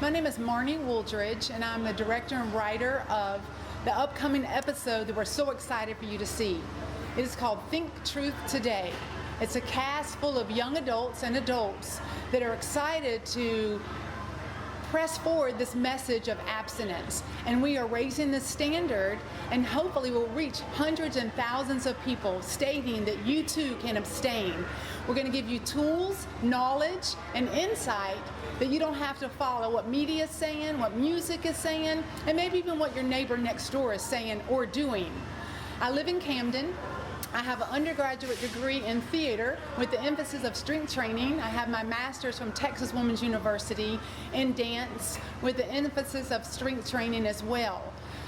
My name is Marnie Wooldridge, and I'm the director and writer of the upcoming episode that we're so excited for you to see. It is called Think Truth Today. It's a cast full of young adults and adults that are excited to press forward this message of abstinence, and we are raising the standard, and hopefully we'll reach hundreds and thousands of people stating that you too can abstain. We're going to give you tools, knowledge, and insight that you don't have to follow what media is saying, what music is saying, and maybe even what your neighbor next door is saying or doing. I live in Camden. I have an undergraduate degree in theater with the emphasis of strength training. I have my master's from Texas Women's University in dance with the emphasis of strength training as well.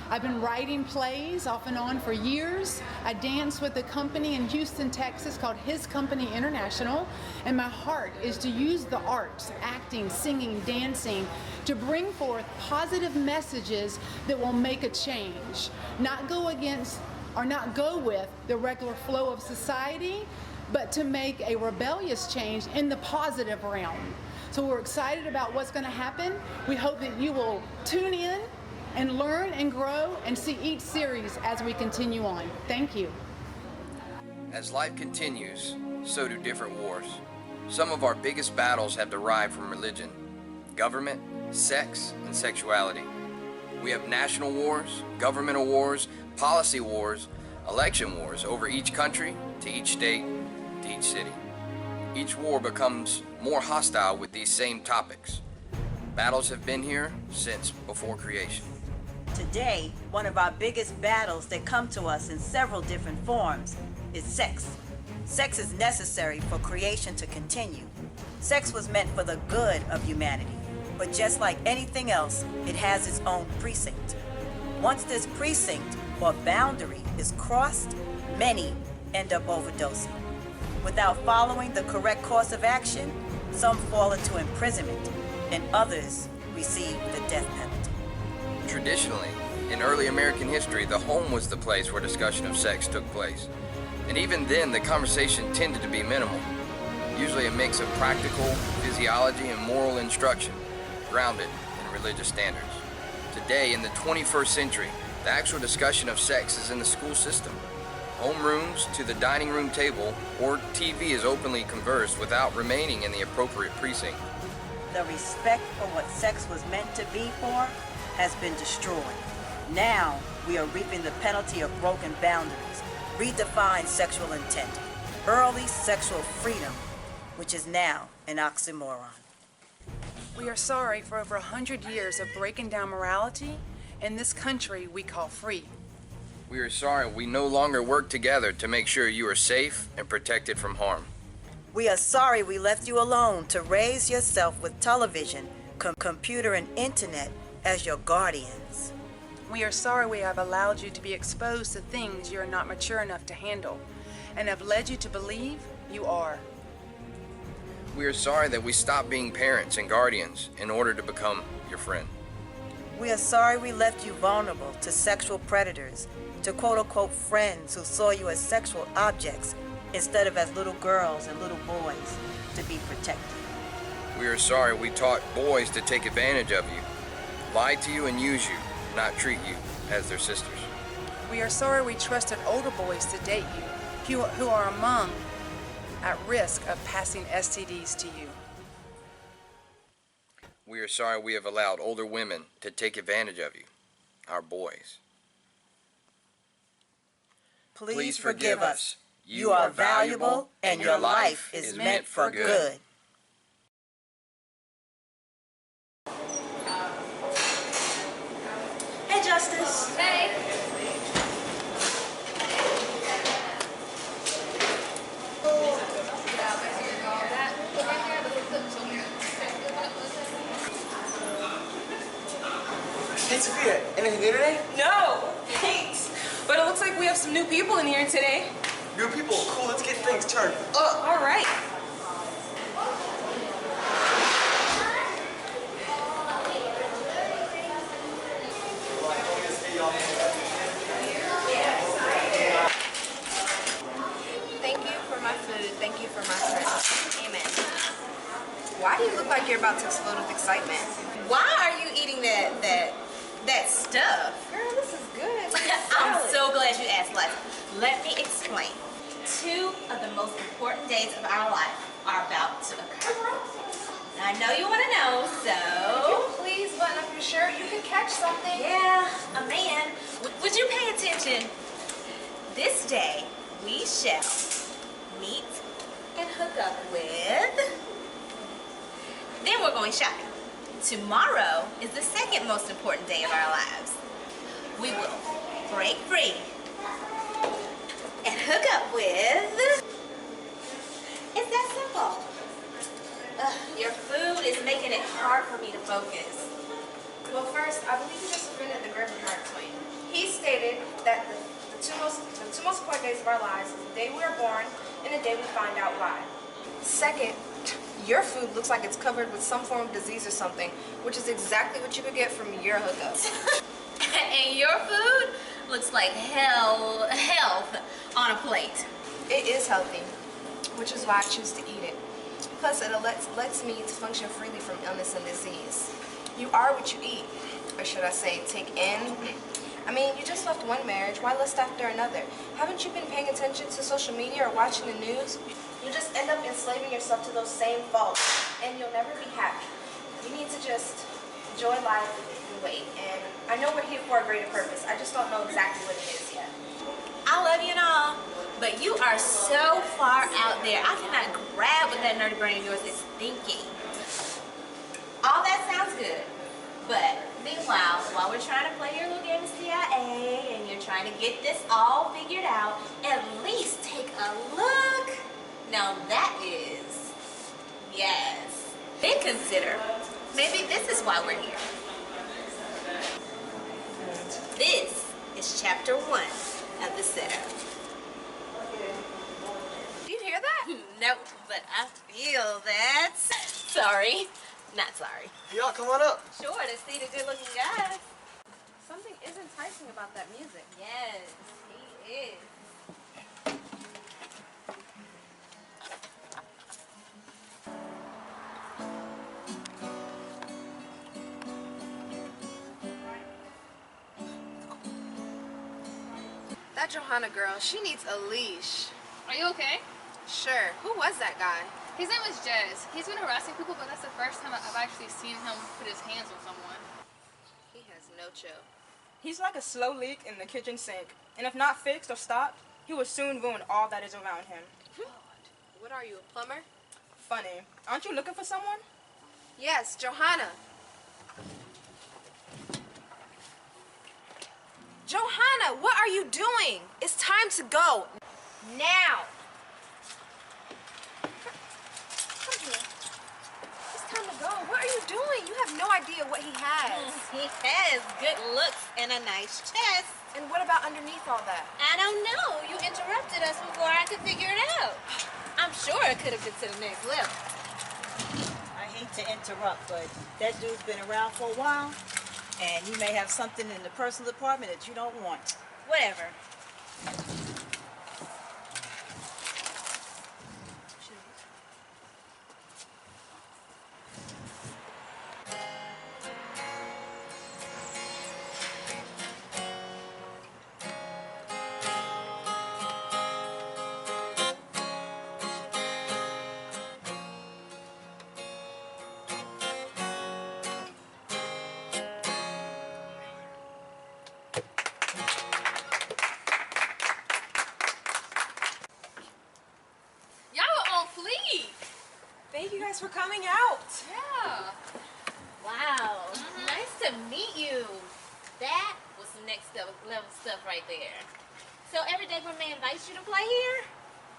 I've been writing plays off and on for years. I dance with a company in Houston, Texas called His Company International, and my heart is to use the arts, acting, singing, dancing, to bring forth positive messages that will make a change, not go against or not go with the regular flow of society, but to make a rebellious change in the positive realm. So we're excited about what's going to happen. We hope that you will tune in and learn and grow and see each series as we continue on. Thank you. As life continues, so do different wars. Some of our biggest battles have derived from religion, government, sex, and sexuality. We have national wars, governmental wars, policy wars, election wars over each country, to each state, to each city. Each war becomes more hostile with these same topics. Battles have been here since before creation. Today, one of our biggest battles that come to us in several different forms is sex. Sex is necessary for creation to continue. Sex was meant for the good of humanity, but just like anything else, it has its own precinct. Once this precinct or boundary is crossed, many end up overdosing. Without following the correct course of action, some fall into imprisonment and others receive the death penalty. Traditionally, in early American history, the home was the place where discussion of sex took place. And even then, the conversation tended to be minimal, usually a mix of practical, physiology, and moral instruction, grounded in religious standards. Today, in the 21st century, the actual discussion of sex is in the school system. Homerooms to the dining room table or TV is openly conversed without remaining in the appropriate precinct. The respect for what sex was meant to be for has been destroyed. Now we are reaping the penalty of broken boundaries, redefined sexual intent, early sexual freedom, which is now an oxymoron. We are sorry for over 100 years of breaking down morality in this country we call free. We are sorry we no longer work together to make sure you are safe and protected from harm. We are sorry we left you alone to raise yourself with television, computer, and internet as your guardians. We are sorry we have allowed you to be exposed to things you are not mature enough to handle and have led you to believe you are. We are sorry that we stopped being parents and guardians in order to become your friend. We are sorry we left you vulnerable to sexual predators, to quote-unquote friends who saw you as sexual objects instead of as little girls and little boys to be protected. We are sorry we taught boys to take advantage of you, lie to you and use you, not treat you as their sisters. We are sorry we trusted older boys to date you, who are among at risk of passing STDs to you. We are sorry we have allowed older women to take advantage of you, our boys. Please forgive us. You are valuable and your life is meant for good. Hey, Justice. Hey. Hey, Sophia, anything new today? No, thanks. But it looks like we have some new people in here today. New people, cool, let's get things turned up. All right. Thank you for my food. Thank you for my service. Amen. Why do you look like you're about about to explode with excitement. Why are you eating that stuff? Girl, this is good. I'm so glad you asked, Liza. Let me explain. 2 of the most important days of our life are about to occur. Now, I know you want to know, so... Please button up your shirt. You can catch something. Yeah, a man. Would you pay attention? This day, we shall meet and hook up with... Then we're going shopping. Tomorrow is the second most important day of our lives. We will break free and hook up with... It's that simple. Your food is making it hard for me to focus. Well, first, I believe you just offended the Reverend Mark Twain. He stated that the two most important days of our lives is the day we are born and the day we find out why. Second, your food looks like it's covered with some form of disease or something, which is exactly what you could get from your hookup. And your food looks like health on a plate. It is healthy, which is why I choose to eat it. Plus, it lets me to function freely from illness and disease. You are what you eat, or should I say, take in. I mean, you just left one marriage, why lust after another? Haven't you been paying attention to social media or watching the news? You just end up enslaving yourself to those same faults, and you'll never be happy. You need to just enjoy life and wait. And I know we're here for a greater purpose. I just don't know exactly what it is yet. I love you and all, but you are so far out there. I cannot grab what that nerdy brain of yours is thinking. All that sounds good, but meanwhile, while we're trying to play your little game of CIA and you're trying to get this all figured out, at least take a look. Now that is, yes. Then consider, maybe this is why we're here. This is chapter 1 of the setup. Do you hear that? No, but I feel that. Sorry, not sorry. Hey, y'all, come on up. Sure, to see the good-looking guys. Something is enticing about that music. Yes, he is. That Johanna girl, she needs a leash. Are you okay? Sure. Who was that guy? His name was Jez. He's been harassing people, but that's the first time I've actually seen him put his hands on someone. He has no chill. He's like a slow leak in the kitchen sink, and if not fixed or stopped, he will soon ruin all that is around him. What are you, a plumber? Funny. Aren't you looking for someone? Yes, Johanna. Johanna, what are you doing? It's time to go. Now. Come here. It's time to go. What are you doing? You have no idea what he has. He has good looks and a nice chest. And what about underneath all that? I don't know. You interrupted us before I could figure it out. I'm sure it could have been to the next level. I hate to interrupt, but that dude's been around for a while, and you may have something in the personal department that you don't want. Whatever. Thank you guys for coming out. Yeah. Wow. Nice to meet you. That was some next level stuff right there. So every day when man invites you to play here?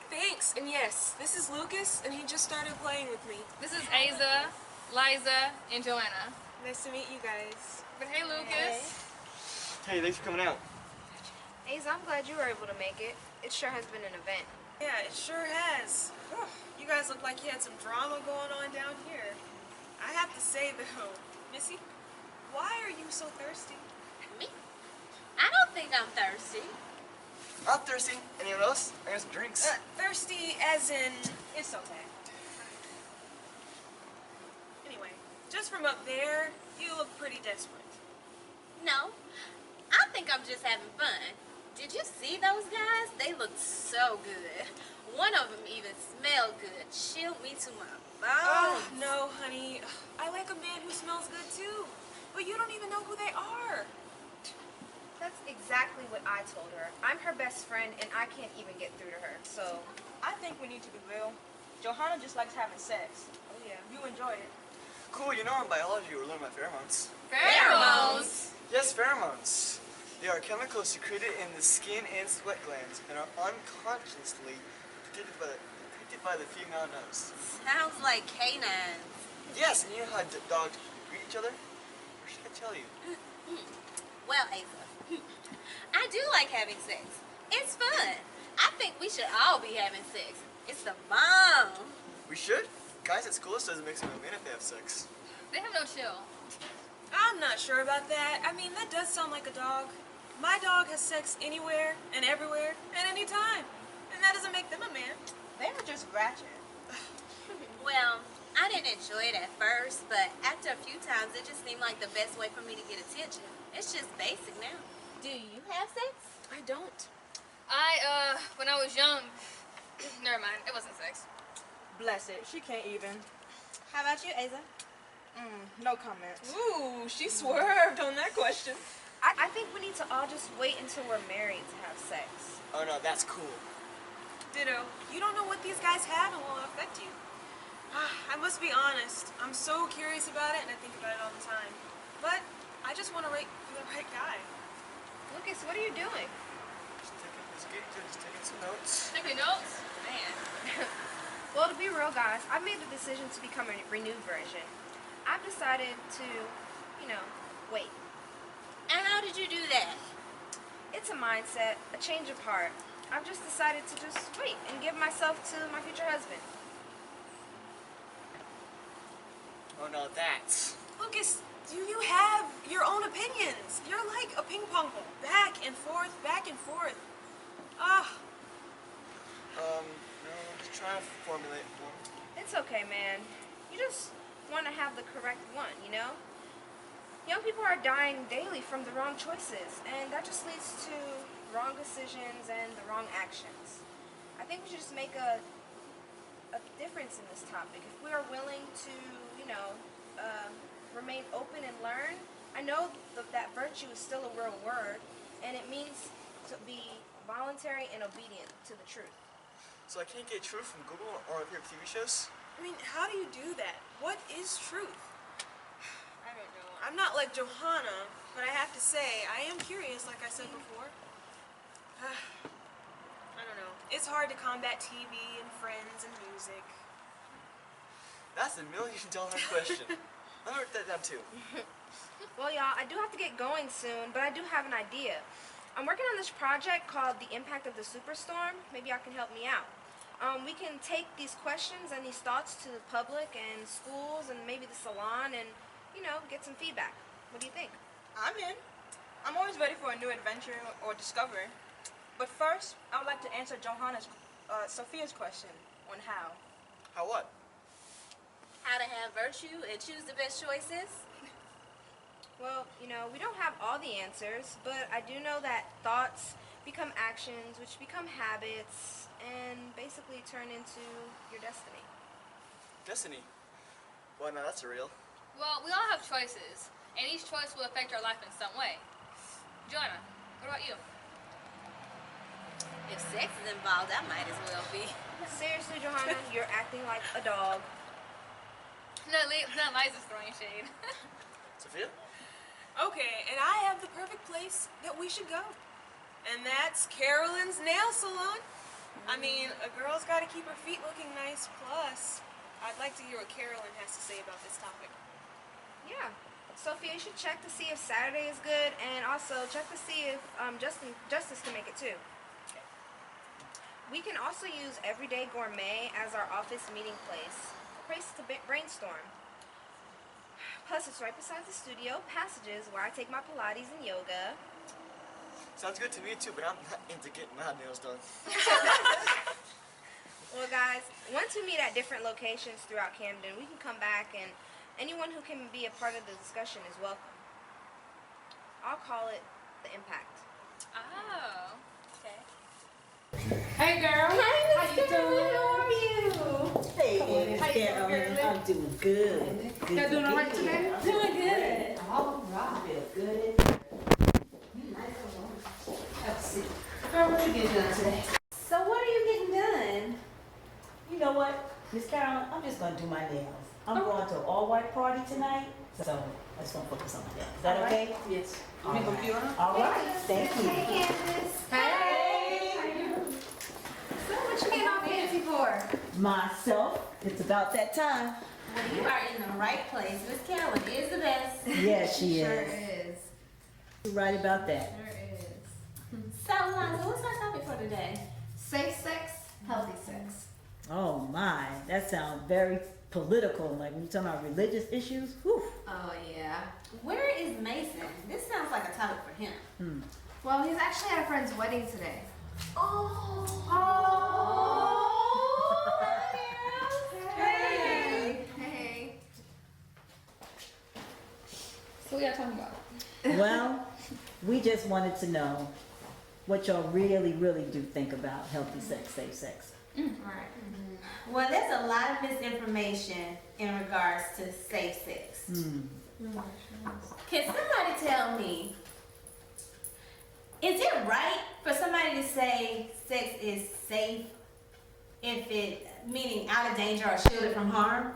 Thanks, and yes, this is Lucas, and he just started playing with me. This is Aza, Liza, and Joanna. Nice to meet you guys. But hey, Lucas. Hey, thanks for coming out. Aza, I'm glad you were able to make it. It sure has been an event. Yeah, it sure has. Whew, you guys look like you had some drama going on down here. I have to say, though, Missy, why are you so thirsty? Me? I don't think I'm thirsty. I'm thirsty. Anyone else? I got some drinks. Thirsty as in, it's okay. Anyway, Just from up there, you look pretty desperate. No, I think I'm just having fun. Did you see those guys? They looked so good. One of them even smelled good. Chilled me to my Oh, bones. no, honey. I like a man who smells good too. But you don't even know who they are. That's exactly what I told her. I'm her best friend, and I can't even get through to her. So, I think we need to be real. Johanna just likes having sex. oh yeah. You enjoy it. Cool, you know in biology we're learning about pheromones. Pheromones. Yes, pheromones. They are chemicals secreted in the skin and sweat glands and are unconsciously detected by the female nose. Sounds like canines. Yes, and you know how dogs greet each other? Or should I tell you? Well, Asa, I do like having sex. It's fun. I think we should all be having sex. It's the bomb. We should? Guys at school says it makes them a man if they have sex. They have no chill. I'm not sure about that. I mean, that does sound like a dog. My dog has sex anywhere and everywhere at any time. And that doesn't make them a man. They were just ratchet. Well, I didn't enjoy it at first, but after a few times, it just seemed like the best way for me to get attention. It's just basic now. Do you have sex? I don't. When I was young, never mind, it wasn't sex. Bless it. She can't even. How about you, Asa? No comments. Ooh, she swerved on that question. I think we need to all just wait until we're married to have sex. Oh no, that's cool. Ditto. You don't know what these guys have and will affect you. I must be honest. I'm so curious about it and I think about it all the time. But I just want to wait for the right guy. Lucas, what are you doing? Just taking some notes. Taking notes? Man. Well, to be real, guys, I've made the decision to become a renewed version. I've decided to, wait. And how did you do that? It's a mindset, a change of heart. I've just decided to just wait and give myself to my future husband. Oh no, that's... Lucas, do you have your own opinions? You're like a ping pong ball. Back and forth, back and forth. No, I'm just trying to formulate one. It's okay, man. You just want to have the correct one, you know? Young people are dying daily from the wrong choices, and that just leads to wrong decisions and the wrong actions. I think we should just make a difference in this topic. If we are willing to, remain open and learn, I know that virtue is still a real word, and it means to be voluntary and obedient to the truth. So I can't get truth from Google or your TV shows? I mean, how do you do that? What is truth? I don't know. I'm not like Johanna, but I have to say, I am curious, like I said before. I don't know. It's hard to combat TV and friends and music. That's a million-dollar question. I wrote that down too. Well, y'all, I do have to get going soon, but I do have an idea. I'm working on this project called The Impact of the Superstorm. Maybe y'all can help me out. We can take these questions and these thoughts to the public and schools and maybe the salon and, get some feedback. What do you think? I'm in. I'm always ready for a new adventure or discovery. But first, I would like to answer Sophia's question on how. How what? How to have virtue and choose the best choices? Well, we don't have all the answers, but I do know that thoughts become actions, which become habits, and basically turn into your destiny. Destiny. Well, no, that's real. Well, we all have choices, and each choice will affect our life in some way. Joanna, what about you? If sex is involved, I might as well be. Seriously, Johanna, you're acting like a dog. No, Liza's throwing shade. Sophia? Okay, and I have the perfect place that we should go. And that's Carolyn's nail salon. I mean, a girl's got to keep her feet looking nice. Plus, I'd like to hear what Carolyn has to say about this topic. Yeah. Sophia, you should check to see if Saturday is good, and also check to see if Justice can make it too. Okay. We can also use Everyday Gourmet as our office meeting place. A place to brainstorm. Plus, it's right beside the studio, Passages, where I take my Pilates and yoga. Sounds good to me too, but I'm not into getting my nails done. Well, guys, once we meet at different locations throughout Camden, we can come back and Anyone who can be a part of the discussion is welcome. I'll call it the impact. Oh, okay. Hey, girl. Hi, How you doing? How are you? Hey, How you doing, girlie? I'm doing good. Y'all doing all right today? Doing good. All right. Feel good. Have a seat. Girl, what you getting done today? So what are you getting done? You know what, Miss Carolyn, I'm just gonna do my nails. I'm going to an all-white party tonight, so I just want to focus on my nails. Is that okay? Yes. All You right. computer? All right, thank you. Hey, Candace. Hey. So what you getting all fancy for? Myself, it's about that time. Well, you are in the right place. Miss Carolyn is the best. Yeah, she Sure is. is. You're right about that. Sure is. So, Lonzo, what's our topic for today? Safe sex, healthy sex. Oh my, that sounds very political. Like when you're talking about religious issues, whew. Oh, yeah. Where is Mason? This sounds like a topic for him. Well, he's actually at a friend's wedding today. Hey. Hey. So what y'all talking about? Well, we just wanted to know what y'all really, really do think about healthy sex, safe sex. Right. Well, there's a lot of misinformation in regards to safe sex. Can somebody tell me, is it right for somebody to say sex is safe if it, meaning out of danger or shielded from harm?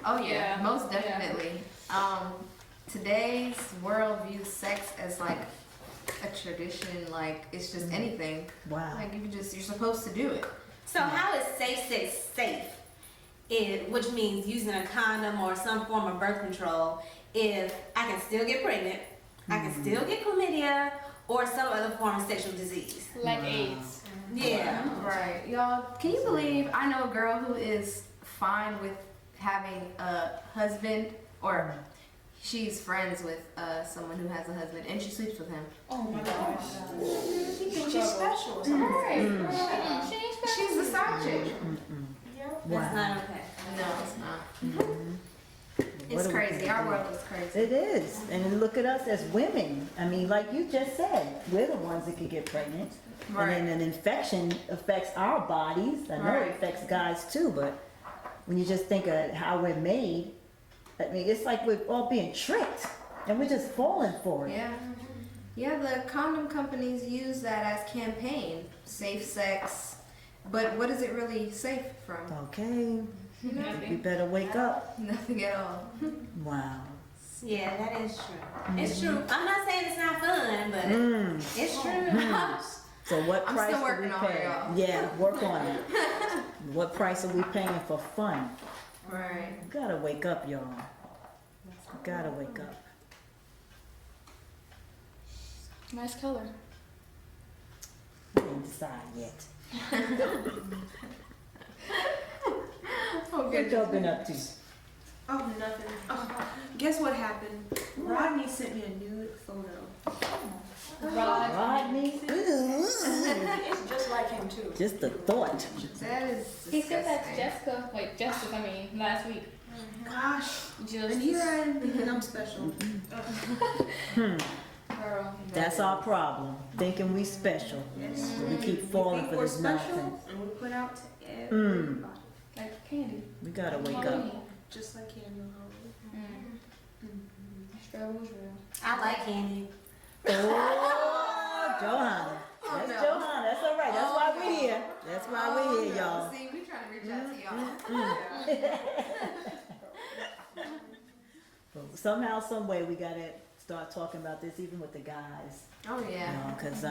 Oh Yeah. most definitely. Today's world views sex as like a tradition, like it's just anything. Wow. Like you're supposed to do it. So how is safe sex safe? Which means using a condom or some form of birth control, if I can still get pregnant, I can still get chlamydia or some other form of sexual disease. Like AIDS. Yeah. Right. Y'all, can you believe I know a girl who is fine with having a husband, or she's friends with someone who has a husband and she sleeps with him. Oh my gosh. She thinks she's special or something. Right. She ain't special. She's the side chick. That's not okay. No, it's not. What It's do we crazy. think? Our world is crazy. It is. And then look at us as women. I mean, like you just said, we're the ones that can get pregnant. Right. And then an infection affects our bodies. I know Right. it affects guys too, but when you just think of how we're made, I mean, it's like we're all being tricked and we're just falling for it. Yeah. Yeah, the condom companies use that as campaign, safe sex. But what is it really safe from? Okay, you Nothing. better wake up. Nothing at all. Wow. Yeah, that is true. It's true. I'm not saying it's not fun, but it's true. So what I'm price still are working we on it, paying? y'all. Yeah, work on it. What price are we paying for fun? Right. You gotta wake up, y'all. You gotta wake up. Nice color. We didn't decide yet. What y'all been up to? Oh, nothing. Oh, guess what happened? Rodney sent me a nude photo. Rodney? It's just like him too. Just the thought. That is He sent that to disgusting. Jessica. Wait, Jessica, last week. Gosh. Just And here I am thinking I'm special. girl. That's our problem, thinking we special. Yes. We keep falling think for we're this special nonsense. and we put out to everybody. Like candy. We gotta wake up. Just like candy on Halloween. Struggle is real. I like candy. Oh, Johanna. That's no. Johanna. That's all right. That's why we're here. That's why we're here, y'all. See, we trying to reach out to y'all. But somehow, some way, we gotta start talking about this, even with the guys. Oh You yeah. know, because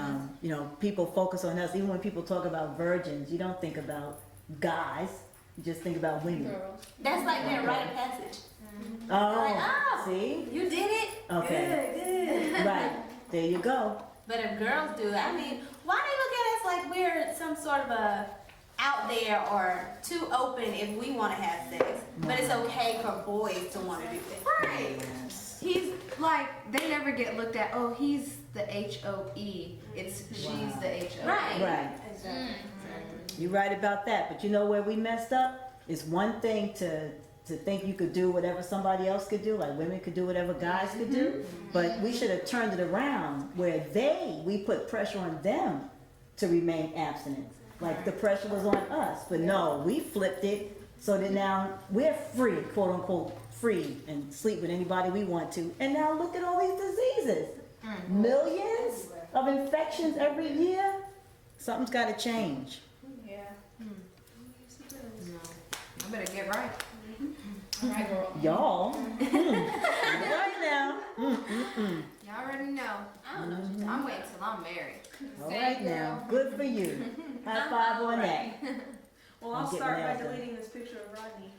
people focus on us. Even when people talk about virgins, you don't think about guys. You just think about women. Girls. That's like being rite of passage. Oh, see? You did it. Okay. Good. Right. There you go. But if girls do it, I mean, why they look at us like we're some sort of a out there or too open if we want to have sex, but it's okay for boys to want to do it. Right. He's like, they never get looked at, oh, he's the HOE. It's she's the HOE. Right. Right. Exactly. You're right about that. But you know where we messed up? It's one thing to think you could do whatever somebody else could do, like women could do whatever guys could do, but we should have turned it around where we put pressure on them to remain abstinent. Like the pressure was on us, but no, we flipped it so that now we're free, quote unquote, free, and sleep with anybody we want to. And now look at all these diseases. Millions of infections every year. Something's got to change. Yeah. I better get right. All right, girl. Y'all. Right now. Y'all already know. I'm waiting till I'm married. All right now. Good for you. High five on that. Well, I'll start by deleting this picture of Rodney.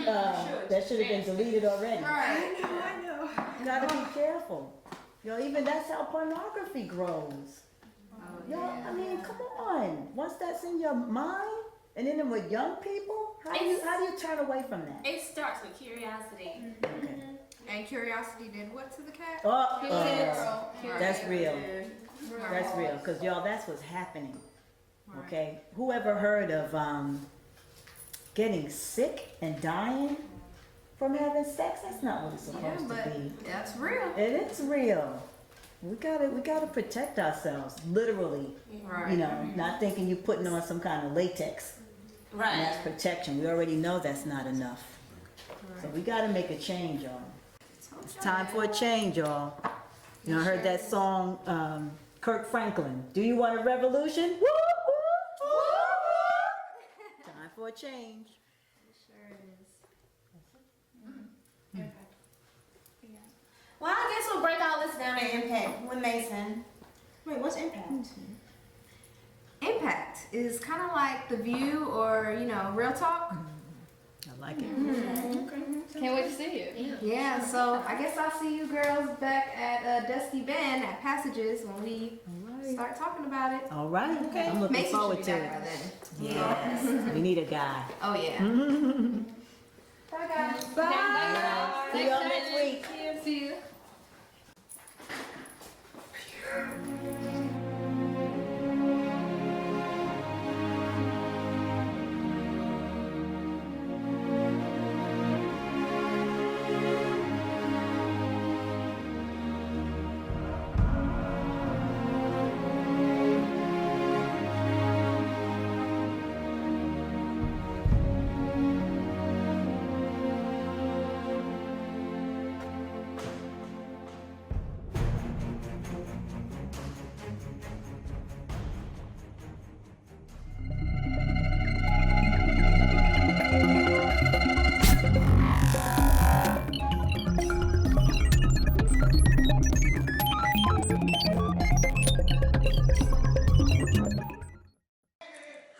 That should have been deleted already. Right. I know. You gotta be careful. Even that's how pornography grows. I mean, come on. Once that's in your mind, and then with young people, how do you turn away from that? It starts with curiosity. Okay. And curiosity did what to the cat? That's real. That's real, because that's what's happening. Okay? Whoever heard of getting sick and dying from having sex? That's not what it's supposed to be. That's real. It is real. We gotta protect ourselves, literally. Right. Not thinking you're putting on some kind of latex. Right. And that's protection. We already know that's not enough. So we gotta make a change, y'all. It's time for a change, y'all. I heard that song, Kirk Franklin. Do you want a revolution? Woo, woo, woo, woo. Time for a change. It sure is. Well, I guess we'll break all this down to impact with Mason. Wait, what's impact? Impact is kind of like The View or, Real Talk. I like it. Can't wait to see it. Yeah, so I guess I'll see you girls back at Dusty Bend at Passages when we start talking about it. All right. Okay. I'm looking Mason forward should to be it. back by then. Yes. We need a guy. Oh, yeah. Bye, guys. Bye. See y'all next week. See you.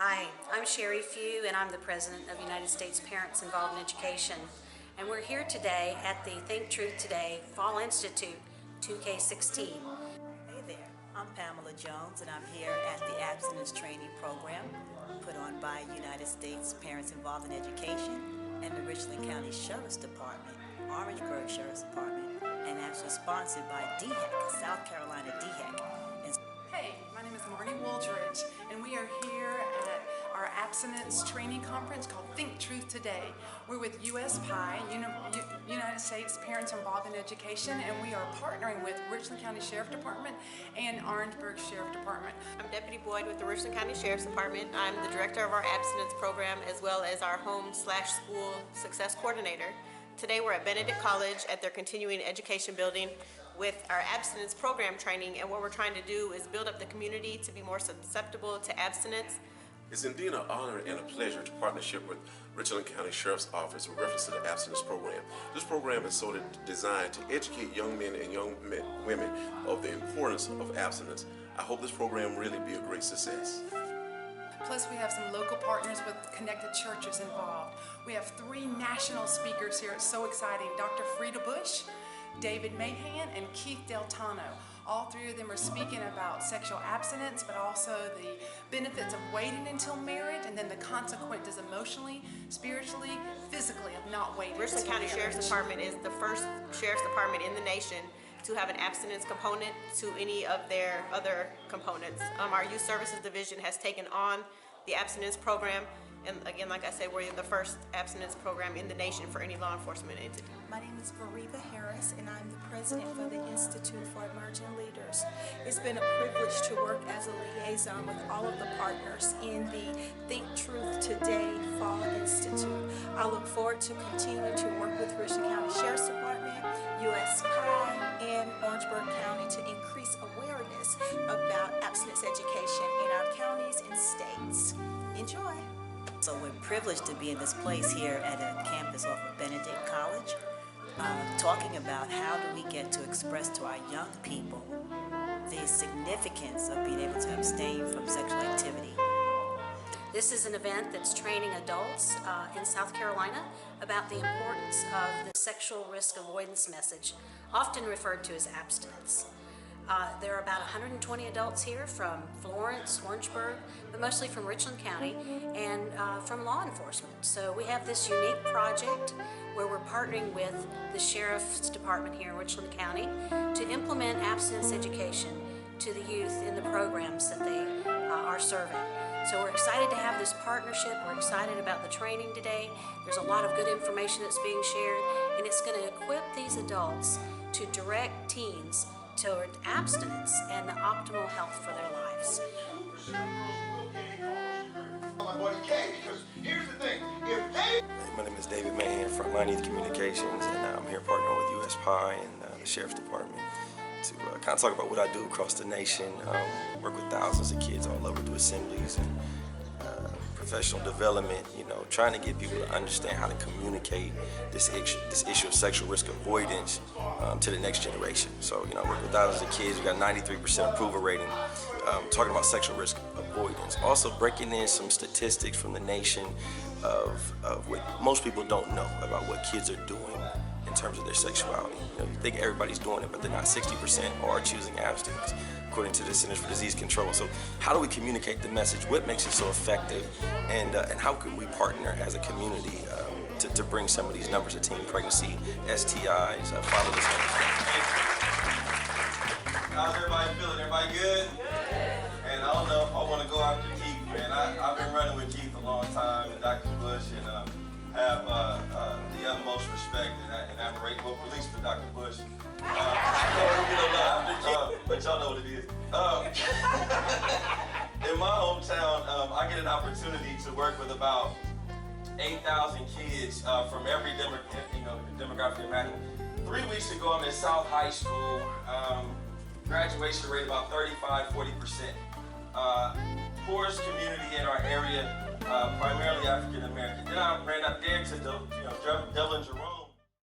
Hi, I'm Sherry Few, and I'm the president of United States Parents Involved in Education. And we're here today at the Think Truth Today Fall Institute 2K16. Hey there, I'm Pamela Jones, and I'm here at the Abstinence Training Program put on by United States Parents Involved in Education and the Richland County Sheriff's Department, Orangeburg Sheriff's Department, and actually sponsored by DHEC, South Carolina DHEC. Hey, my name is Marnie Wooldridge, and we are here at our abstinence training conference called Think Truth Today. We're with USPI, United States Parents Involved in Education, and we are partnering with Richland County Sheriff Department and Orangeburg Sheriff Department. I'm Deputy Boyd with the Richland County Sheriff's Department. I'm the director of our abstinence program as well as our home/school success coordinator. Today we're at Benedict College at their continuing education building with our abstinence program training, and what we're trying to do is build up the community to be more susceptible to abstinence. It's indeed an honor and a pleasure to partnership with Richland County Sheriff's Office with reference to the abstinence program. This program is designed to educate young men and young women of the importance of abstinence. I hope this program really be a great success. Plus, we have some local partners with connected churches involved. We have 3 national speakers here. It's so exciting. Dr. Frida Bush, David Mahan, and Keith Del Tano. All 3 of them are speaking about sexual abstinence, but also the benefits of waiting until marriage, and then the consequences emotionally, spiritually, physically of not waiting. Richland County Sheriff's Department is the first sheriff's department in the nation to have an abstinence component to any of their other components. Our Youth Services Division has taken on the abstinence program, And again, like I said, we're the first abstinence program in the nation for any law enforcement entity. My name is Veriba Harris, and I'm the president for the Institute for Emerging Leaders. It's been a privilege to work as a liaison with all of the partners in the Think Truth Today Fall Institute. I look forward to continuing to work with Richland County Sheriff's Department, U.S. PI, and Orangeburg County to increase awareness about abstinence education in our counties and states. Enjoy. So we're privileged to be in this place here at a campus off of Benedict College, talking about how do we get to express to our young people the significance of being able to abstain from sexual activity. This is an event that's training adults in South Carolina about the importance of the sexual risk avoidance message, often referred to as abstinence. There are about 120 adults here from Florence, Orangeburg, but mostly from Richland County and from law enforcement. So we have this unique project where we're partnering with the Sheriff's Department here in Richland County to implement abstinence education to the youth in the programs that they are serving. So we're excited to have this partnership. We're excited about the training today. There's a lot of good information that's being shared, and it's going to equip these adults to direct teens toward abstinence and the optimal health for their lives. My name is David Mahan, Frontline Youth Communications, and I'm here partnering with U.S. PI and the Sheriff's Department to kind of talk about what I do across the nation. Work with thousands of kids all over, do assemblies and professional development, trying to get people to understand how to communicate this issue of sexual risk avoidance to the next generation. So, I work with thousands of kids. We got 93% approval rating, talking about sexual risk avoidance. Also breaking in some statistics from the nation of what most people don't know about what kids are doing in terms of their sexuality. You think everybody's doing it, but they're not. 60% are choosing abstinence, according to the Centers for Disease Control. So how do we communicate the message? What makes it so effective? And how can we partner as a community to bring some of these numbers of teen pregnancy, STIs, fatherless homes? How's everybody feeling? Everybody good? And I don't know if I want to go after Keith, man. I've been running with Keith a long time, and Dr. Bush, and have the utmost respect and admiration, well, at least for Dr. Bush. But y'all know what it is. In my hometown, I get an opportunity to work with about 8,000 kids from every demographic imagine. 3 weeks ago, I'm at South High School. Graduation rate about 35-40%. Poorest community in our area, primarily African American. Then I ran up there to Devlin Jerome.